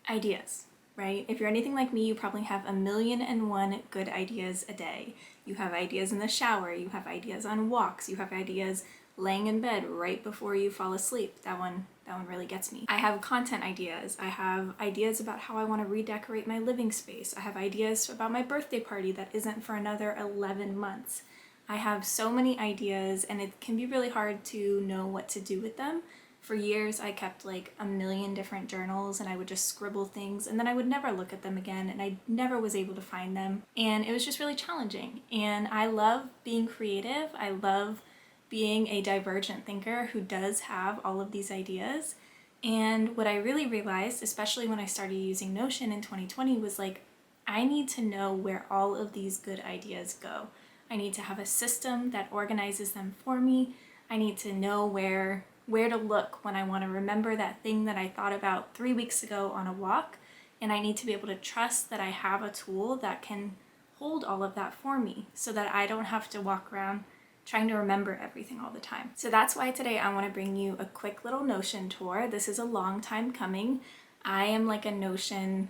ideas, right? If you're anything like me, you probably have 1,000,001 good ideas a day. You have ideas in the shower, you have ideas on walks, you have ideas laying in bed right before you fall asleep. That one really gets me. I have content ideas. I have ideas about how I want to redecorate my living space. I have ideas about my birthday party that isn't for another 11 months. I have so many ideas, and it can be really hard to know what to do with them. For years, I kept like 1,000,000 different journals, and I would just scribble things, and then I would never look at them again, and I never was able to find them. And it was just really challenging. And I love being creative. I love being a divergent thinker who does have all of these ideas. And what I really realized, especially when I started using Notion in 2020, was like, I need to know where all of these good ideas go. I need to have a system that organizes them for me. I need to know where to look when I want to remember that thing that I thought about 3 weeks ago on a walk. And I need to be able to trust that I have a tool that can hold all of that for me so that I don't have to walk around trying to remember everything all the time. So that's why today I want to bring you a quick little Notion tour. This is a long time coming. I am like a Notion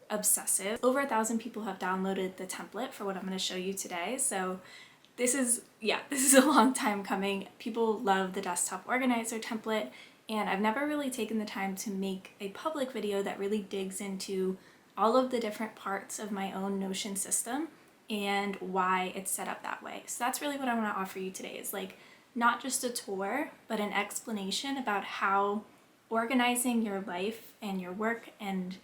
obsessive. Over 1,000 people have downloaded the template for what I'm going to show you today. So this is a long time coming. People love the desktop organizer template, and I've never really taken the time to make a public video that really digs into all of the different parts of my own Notion system and why it's set up that way. So that's really what I want to offer you today, is like not just a tour, but an explanation about how organizing your life and your work and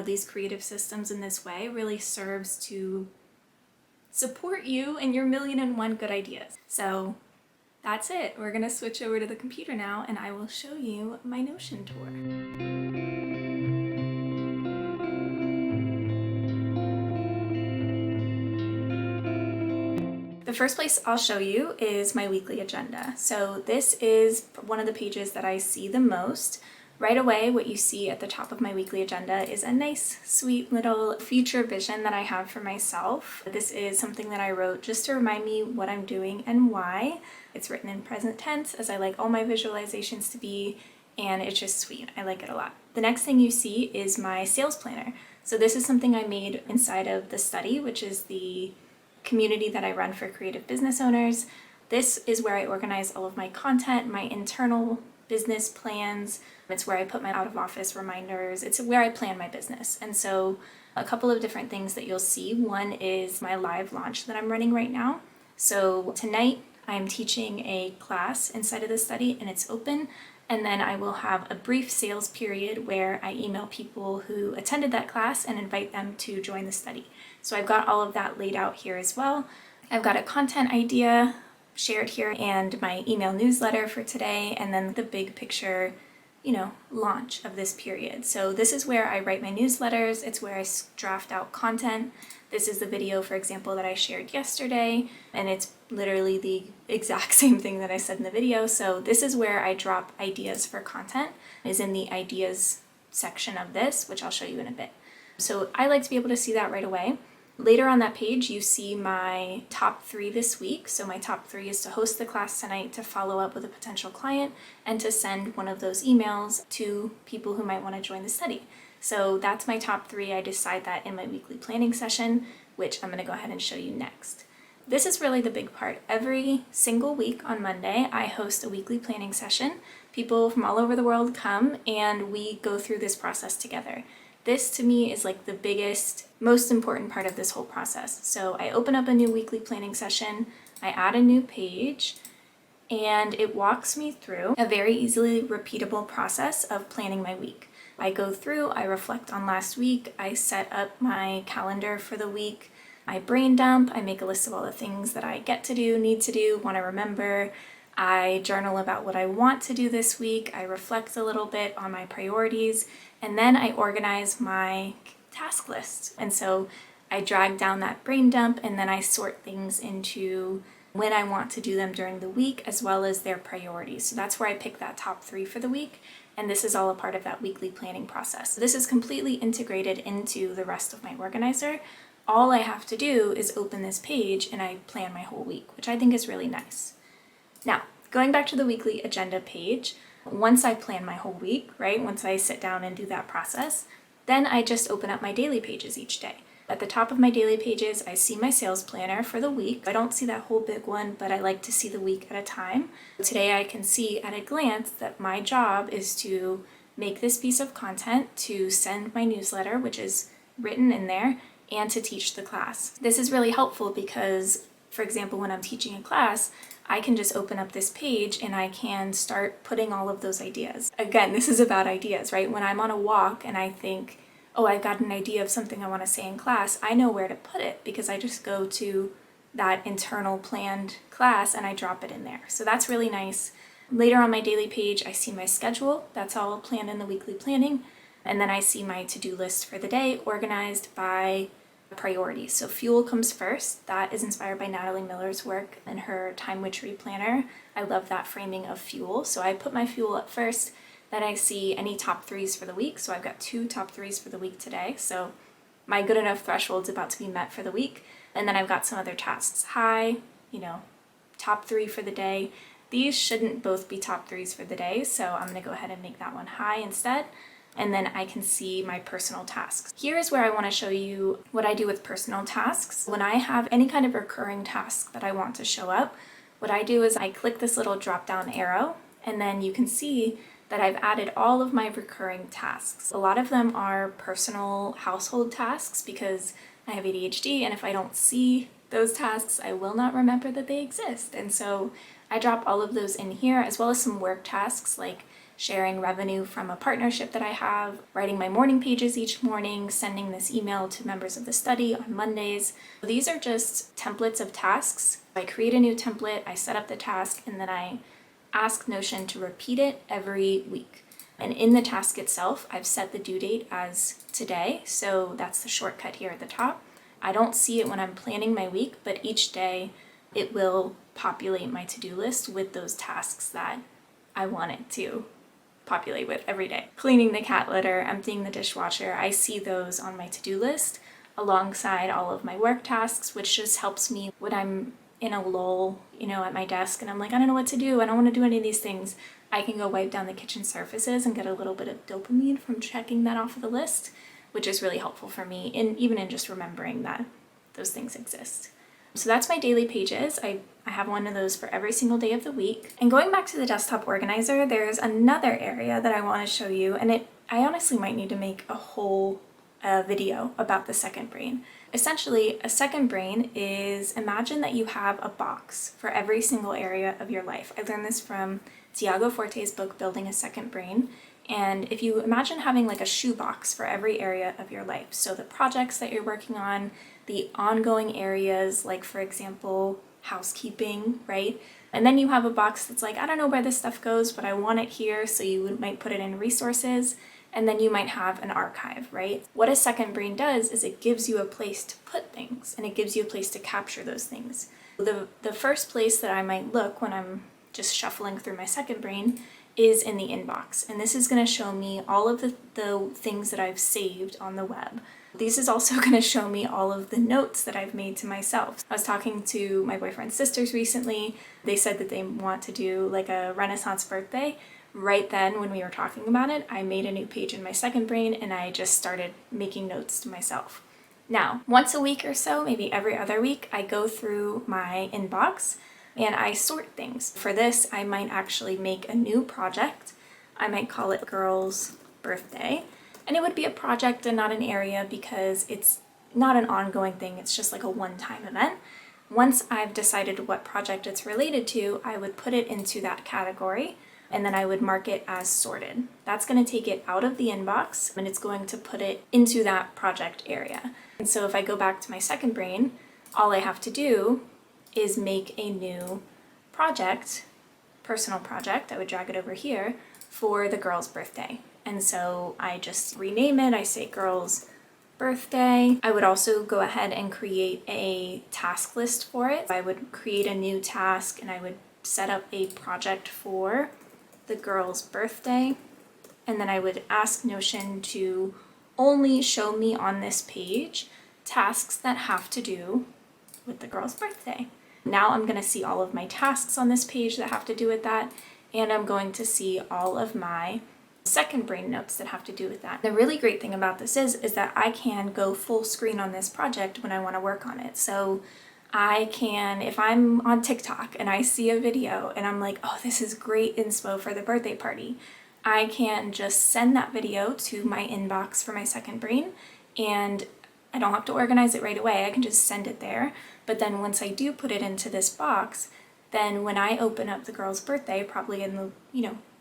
these creative systems in this way really serves to support you and your 1,000,001 good ideas. So that's it. We're gonna switch over to the computer now, and I will show you my Notion tour. The first place I'll show you is my weekly agenda. So this is one of the pages that I see the most. Right away, what you see at the top of my weekly agenda is a nice, sweet little future vision that I have for myself. This is something that I wrote just to remind me what I'm doing and why. It's written in present tense, as I like all my visualizations to be, and it's just sweet. I like it a lot. The next thing you see is my sales planner. So this is something I made inside of the study, which is the community that I run for creative business owners. This is where I organize all of my content, my internal business plans. It's where I put my out of office reminders. It's where I plan my business. And so a couple of different things that you'll see. One is my live launch that I'm running right now. So tonight I'm teaching a class inside of the study, and it's open. And then I will have a brief sales period where I email people who attended that class and invite them to join the study. So I've got all of that laid out here as well. I've got a content idea shared here and my email newsletter for today, and then the big picture, launch of this period. So this is where I write my newsletters. It's where I draft out content. This is the video, for example, that I shared yesterday, and it's literally the exact same thing that I said in the video. So this is where I drop ideas for content, is in the ideas section of this, which I'll show you in a bit. So I like to be able to see that right away. Later on that page, you see my top 3 this week. So my top 3 is to host the class tonight, to follow up with a potential client, and to send one of those emails to people who might want to join the study. So that's my top 3. I decide that in my weekly planning session, which I'm going to go ahead and show you next. This is really the big part. Every single week on Monday, I host a weekly planning session. People from all over the world come, and we go through this process together. This to me is like the biggest, most important part of this whole process. So I open up a new weekly planning session, I add a new page, and it walks me through a very easily repeatable process of planning my week. I go through, I reflect on last week, I set up my calendar for the week, I brain dump, I make a list of all the things that I get to do, need to do, want to remember. I journal about what I want to do this week, I reflect a little bit on my priorities, and then I organize my task list. And so I drag down that brain dump, and then I sort things into when I want to do them during the week, as well as their priorities. So that's where I pick that top 3 for the week. And this is all a part of that weekly planning process. So this is completely integrated into the rest of my organizer. All I have to do is open this page and I plan my whole week, which I think is really nice. Now, going back to the weekly agenda page, once I plan my whole week, right, once I sit down and do that process, Then I just open up my daily pages each day. At the top of my daily pages, I see my sales planner for the week. I don't see that whole big one, but I like to see the week at a time. Today I can see at a glance that my job is to make this piece of content, to send my newsletter, which is written in there, and to teach the class. This is really helpful because, for example, when I'm teaching a class, I can just open up this page and I can start putting all of those ideas. Again, this is about ideas, right? When I'm on a walk and I think, oh, I've got an idea of something I want to say in class, I know where to put it because I just go to that internal planned class and I drop it in there. So that's really nice. Later on my daily page, I see my schedule. That's all planned in the weekly planning. And then I see my to-do list for the day organized by priorities. So fuel comes first. That is inspired by Natalie Miller's work and her time witchery planner. I love that framing of fuel. So I put my fuel up first. Then I see any top threes for the week. So I've got 2 top threes for the week today. So my good enough threshold's about to be met for the week. And then I've got some other tasks. High, top 3 for the day. These shouldn't both be top 3s for the day. So I'm going to go ahead and make that one high instead. And then I can see my personal tasks. Here is where I want to show you what I do with personal tasks. When I have any kind of recurring task that I want to show up, what I do is I click this little drop down arrow, and then you can see that I've added all of my recurring tasks. A lot of them are personal household tasks because I have ADHD, and if I don't see those tasks, I will not remember that they exist. And so I drop all of those in here, as well as some work tasks like sharing revenue from a partnership that I have, writing my morning pages each morning, sending this email to members of the study on Mondays. These are just templates of tasks. I create a new template, I set up the task, and then I ask Notion to repeat it every week. And in the task itself, I've set the due date as today, so that's the shortcut here at the top. I don't see it when I'm planning my week, but each day it will populate my to-do list with those tasks that I want it to populate with every day. Cleaning the cat litter, emptying the dishwasher, I see those on my to-do list alongside all of my work tasks, which just helps me when I'm in a lull, at my desk and I'm like, I don't know what to do, I don't want to do any of these things. I can go wipe down the kitchen surfaces and get a little bit of dopamine from checking that off of the list, which is really helpful for me, even in just remembering that those things exist. So that's my daily pages. I have one of those for every single day of the week. And going back to the desktop organizer, there's another area that I want to show you, and I honestly might need to make a whole video about the second brain. Essentially, a second brain is, imagine that you have a box for every single area of your life. I learned this from Tiago Forte's book, Building a Second Brain. And if you imagine having like a shoebox for every area of your life, so the projects that you're working on, the ongoing areas, like for example, housekeeping, right? And then you have a box that's like, I don't know where this stuff goes, but I want it here, so you might put it in resources, and then you might have an archive, right? What a second brain does is it gives you a place to put things, and it gives you a place to capture those things. The first place that I might look when I'm just shuffling through my second brain is in the inbox, and this is going to show me all of the things that I've saved on the web. This is also going to show me all of the notes that I've made to myself. I was talking to my boyfriend's sisters recently. They said that they want to do like a Renaissance birthday. Right then, when we were talking about it, I made a new page in my second brain and I just started making notes to myself. Now, once a week or so, maybe every other week, I go through my inbox and I sort things. For this, I might actually make a new project. I might call it Girl's Birthday. And it would be a project and not an area because it's not an ongoing thing. It's just like a one-time event. Once I've decided what project it's related to, I would put it into that category and then I would mark it as sorted. That's going to take it out of the inbox and it's going to put it into that project area. And so if I go back to my second brain, all I have to do is make a new project, personal project, I would drag it over here, for the girl's birthday. And so I just rename it, I say girl's birthday. I would also go ahead and create a task list for it. I would create a new task and I would set up a project for the girl's birthday. And then I would ask Notion to only show me on this page tasks that have to do with the girl's birthday. Now I'm going to see all of my tasks on this page that have to do with that, and I'm going to see all of my second brain notes that have to do with that. The really great thing about this is that I can go full screen on this project when I want to work on it. So I can, if I'm on TikTok and I see a video and I'm like, oh, this is great inspo for the birthday party, I can just send that video to my inbox for my second brain, and I don't have to organize it right away. I can just send it there. But then once I do put it into this box, then when I open up the girl's birthday, probably in the,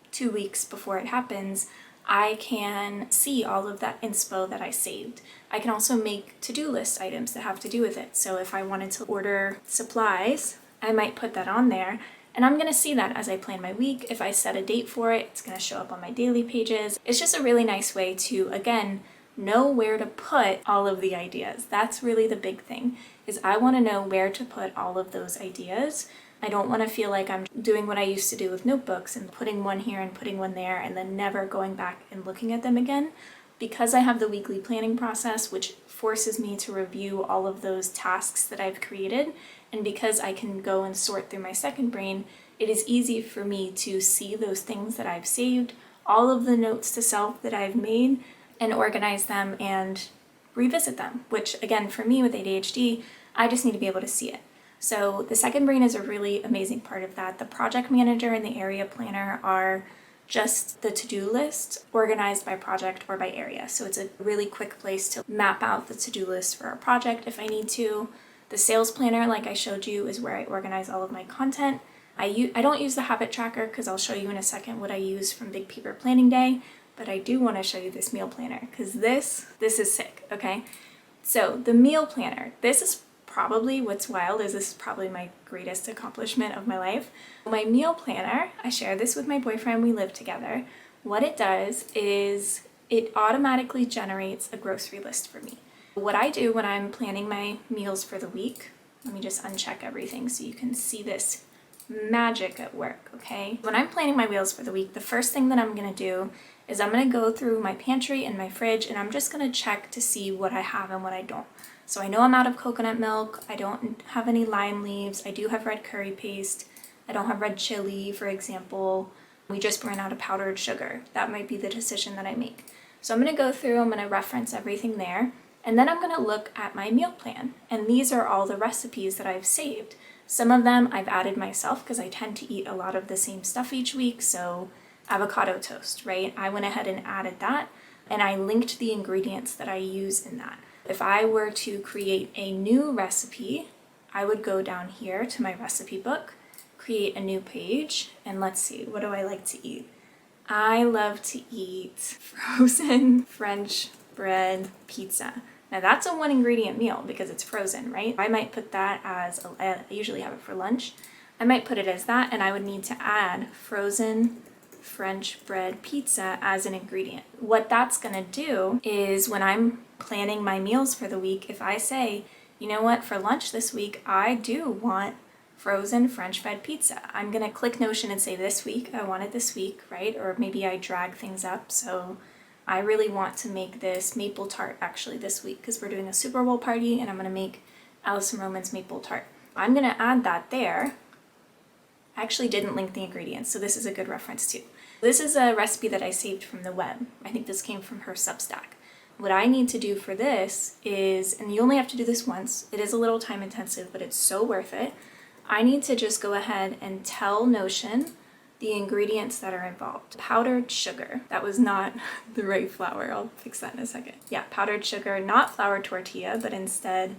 2 weeks before it happens, I can see all of that inspo that I saved. I can also make to-do list items that have to do with it. So if I wanted to order supplies, I might put that on there, and I'm gonna see that as I plan my week. If I set a date for it, it's gonna show up on my daily pages. It's just a really nice way to, again, know where to put all of the ideas. That's really the big thing, is I wanna know where to put all of those ideas. I don't want to feel like I'm doing what I used to do with notebooks and putting one here and putting one there and then never going back and looking at them again. Because I have the weekly planning process, which forces me to review all of those tasks that I've created, and because I can go and sort through my second brain, it is easy for me to see those things that I've saved, all of the notes to self that I've made, and organize them and revisit them, which again, for me with ADHD, I just need to be able to see it. So the second brain is a really amazing part of that. The project manager and the area planner are just the to-do list organized by project or by area. So it's a really quick place to map out the to-do list for a project if I need to. The sales planner, like I showed you, is where I organize all of my content. I don't use the habit tracker because I'll show you in a second what I use from Big Paper Planning Day, but I do want to show you this meal planner because this is sick, okay? So the meal planner, this is probably what's wild is this is probably my greatest accomplishment of my life. My meal planner, I share this with my boyfriend, we live together. What it does is it automatically generates a grocery list for me. What I do when I'm planning my meals for the week, let me just uncheck everything so you can see this magic at work, okay? When I'm planning my meals for the week, the first thing that I'm gonna do is I'm gonna go through my pantry and my fridge and I'm just gonna check to see what I have and what I don't. So I know I'm out of coconut milk, I don't have any lime leaves, I do have red curry paste, I don't have red chili, for example. We just ran out of powdered sugar. That might be the decision that I make. So I'm gonna go through, I'm gonna reference everything there, and then I'm gonna look at my meal plan. And these are all the recipes that I've saved. Some of them I've added myself because I tend to eat a lot of the same stuff each week, so avocado toast, right? I went ahead and added that, and I linked the ingredients that I use in that. If I were to create a new recipe, I would go down here to my recipe book, create a new page, and let's see, what do I like to eat? I love to eat frozen French bread pizza. Now that's a one ingredient meal because it's frozen, right? I might put that as, I usually have it for lunch. I might put it as that, and I would need to add frozen French bread pizza as an ingredient. What that's gonna do is when I'm planning my meals for the week, if I say, you know what, for lunch this week, I do want frozen French bread pizza. I'm gonna click Notion and say this week, I want it this week, right? Or maybe I drag things up. So I really want to make this maple tart actually this week because we're doing a Super Bowl party and I'm gonna make Alison Roman's maple tart. I'm gonna add that there. I actually didn't link the ingredients, so this is a good reference too. This is a recipe that I saved from the web. I think this came from her Substack. What I need to do for this is, and you only have to do this once, it is a little time intensive, but it's so worth it. I need to just go ahead and tell Notion the ingredients that are involved. Powdered sugar. That was not the right flour. I'll fix that in a second. Yeah, powdered sugar, not flour tortilla, but instead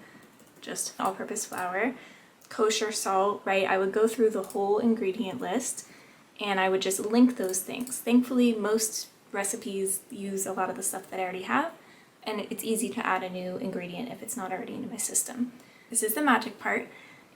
just all-purpose flour. Kosher salt, right? I would go through the whole ingredient list and I would just link those things. Thankfully, most recipes use a lot of the stuff that I already have, and it's easy to add a new ingredient if it's not already in my system. This is the magic part,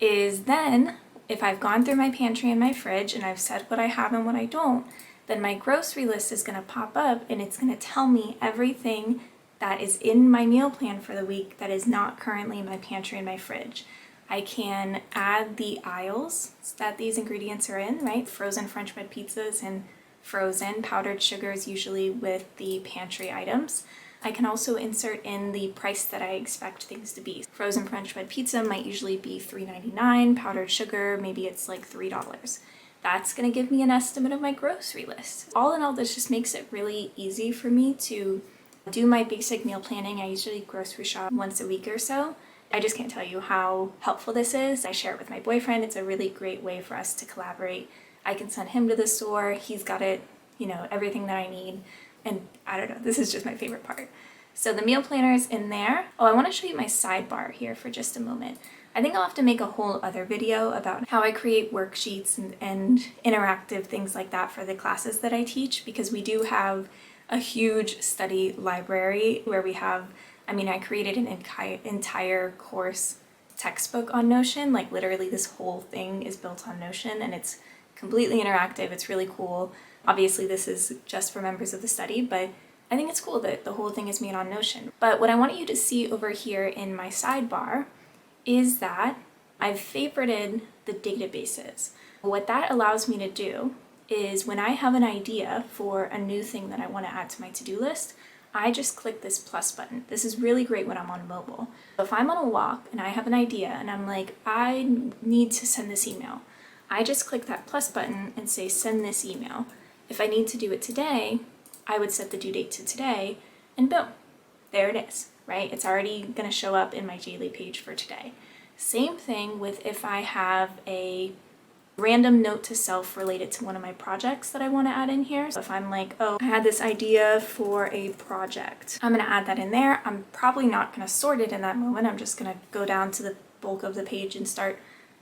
is then if I've gone through my pantry and my fridge and I've said what I have and what I don't, then my grocery list is gonna pop up and it's gonna tell me everything that is in my meal plan for the week that is not currently in my pantry and my fridge. I can add the aisles that these ingredients are in, right? Frozen French bread pizzas and frozen powdered sugars, usually with the pantry items. I can also insert in the price that I expect things to be. Frozen French bread pizza might usually be $3.99, powdered sugar, maybe it's like $3. that's going to give me an estimate of my grocery list. All in all, this just makes it really easy for me to do my basic meal planning. I usually grocery shop once a week or so. I just can't tell you how helpful this is. I share it with my boyfriend. It's a really great way for us to collaborate. I can send him to the store. He's got it, everything that I need. And I don't know, this is just my favorite part. So the meal planner is in there. Oh, I want to show you my sidebar here for just a moment. I think I'll have to make a whole other video about how I create worksheets and interactive things like that for the classes that I teach, because we do have a huge study library where we have, I created an entire course textbook on Notion. Like literally this whole thing is built on Notion and it's completely interactive. It's really cool. Obviously this is just for members of the study, but I think it's cool that the whole thing is made on Notion. But what I want you to see over here in my sidebar is that I've favorited the databases. What that allows me to do is when I have an idea for a new thing that I want to add to my to-do list, I just click this plus button. This is really great when I'm on mobile. So if I'm on a walk and I have an idea and I'm like, I need to send this email, I just click that plus button and say, send this email. If I need to do it today, I would set the due date to today and boom, there it is, right? It's already going to show up in my daily page for today. Same thing with if I have a random note to self related to one of my projects that I want to add in here. So if I'm like, oh, I had this idea for a project, I'm going to add that in there. I'm probably not going to sort it in that moment. I'm just going to go down to the bulk of the page and start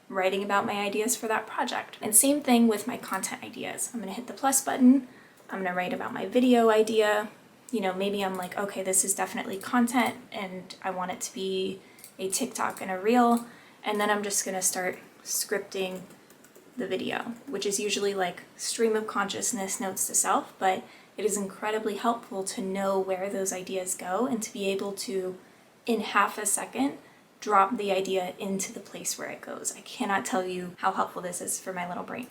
writing about my ideas for that project. And same thing with my content ideas. I'm going to hit the plus button. I'm going to write about my video idea. Maybe I'm like, okay, this is definitely content and I want it to be a TikTok and a reel. And then I'm just going to start scripting the video, which is usually like stream of consciousness notes to self, but it is incredibly helpful to know where those ideas go and to be able to, in half a second, drop the idea into the place where it goes. I cannot tell you how helpful this is for my little brain.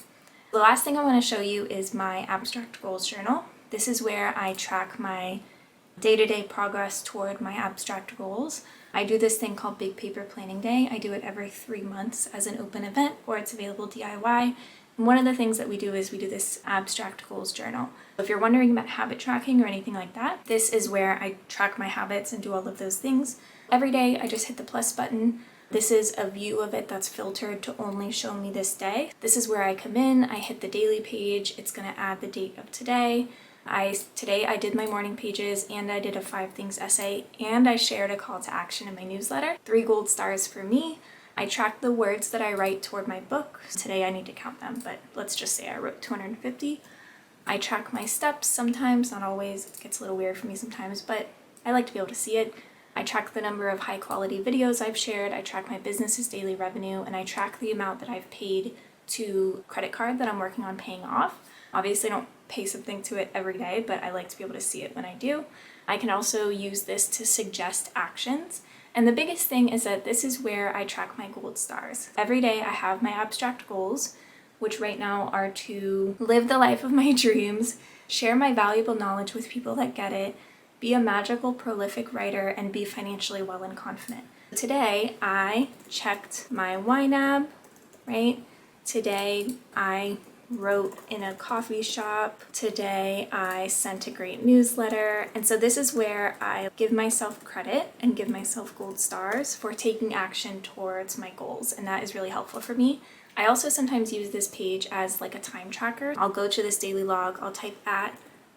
The last thing I want to show you is my abstract goals journal. This is where I track my day-to-day progress toward my abstract goals. I do this thing called Big Paper Planning Day. I do it every 3 months as an open event, or it's available DIY. And one of the things that we do is we do this abstract goals journal. If you're wondering about habit tracking or anything like that, this is where I track my habits and do all of those things. Every day I just hit the plus button. This is a view of it that's filtered to only show me this day. This is where I come in, I hit the daily page. It's going to add the date of today. Today I did my morning pages and I did a 5 things essay and I shared a call to action in my newsletter. 3 gold stars for me. I track the words that I write toward my book. Today I need to count them, but let's just say I wrote 250. I track my steps sometimes, not always. It gets a little weird for me sometimes, but I like to be able to see it. I track the number of high quality videos I've shared. I track my business's daily revenue and I track the amount that I've paid to credit card that I'm working on paying off. Obviously I don't pay something to it every day, but I like to be able to see it when I do. I can also use this to suggest actions. And the biggest thing is that this is where I track my gold stars. Every day I have my abstract goals, which right now are to live the life of my dreams, share my valuable knowledge with people that get it, be a magical, prolific writer, and be financially well and confident. Today I checked my YNAB, right? Today I wrote in a coffee shop. Today I sent a great newsletter. And so this is where I give myself credit and give myself gold stars for taking action towards my goals. And that is really helpful for me. I also sometimes use this page as like a time tracker. I'll go to this daily log, I'll type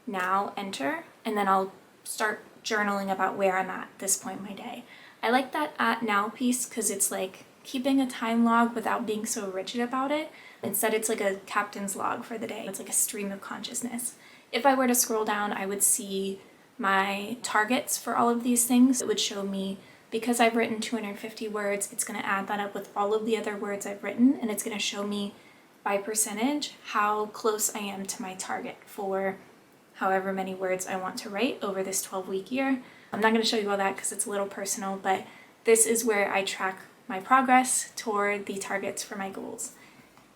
@now, enter, and then I'll start journaling about where I'm at this point in my day. I like that @now piece because it's like keeping a time log without being so rigid about it. Instead, it's like a captain's log for the day. It's like a stream of consciousness. If I were to scroll down, I would see my targets for all of these things. It would show me, because I've written 250 words, it's going to add that up with all of the other words I've written, and it's going to show me by percentage how close I am to my target for however many words I want to write over this 12-week year. I'm not going to show you all that because it's a little personal, but this is where I track my progress toward the targets for my goals.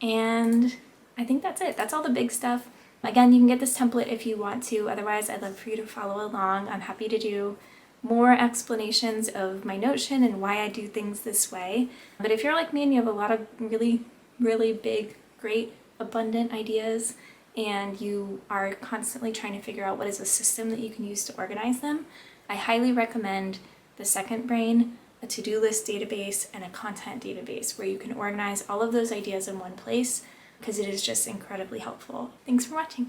And I think that's it. That's all the big stuff. Again, you can get this template if you want to. Otherwise, I'd love for you to follow along. I'm happy to do more explanations of my Notion and why I do things this way. But if you're like me and you have a lot of really, really big, great abundant ideas and you are constantly trying to figure out what is a system that you can use to organize them, I highly recommend the Second Brain, a to-do list database, and a content database where you can organize all of those ideas in one place because it is just incredibly helpful. Thanks for watching.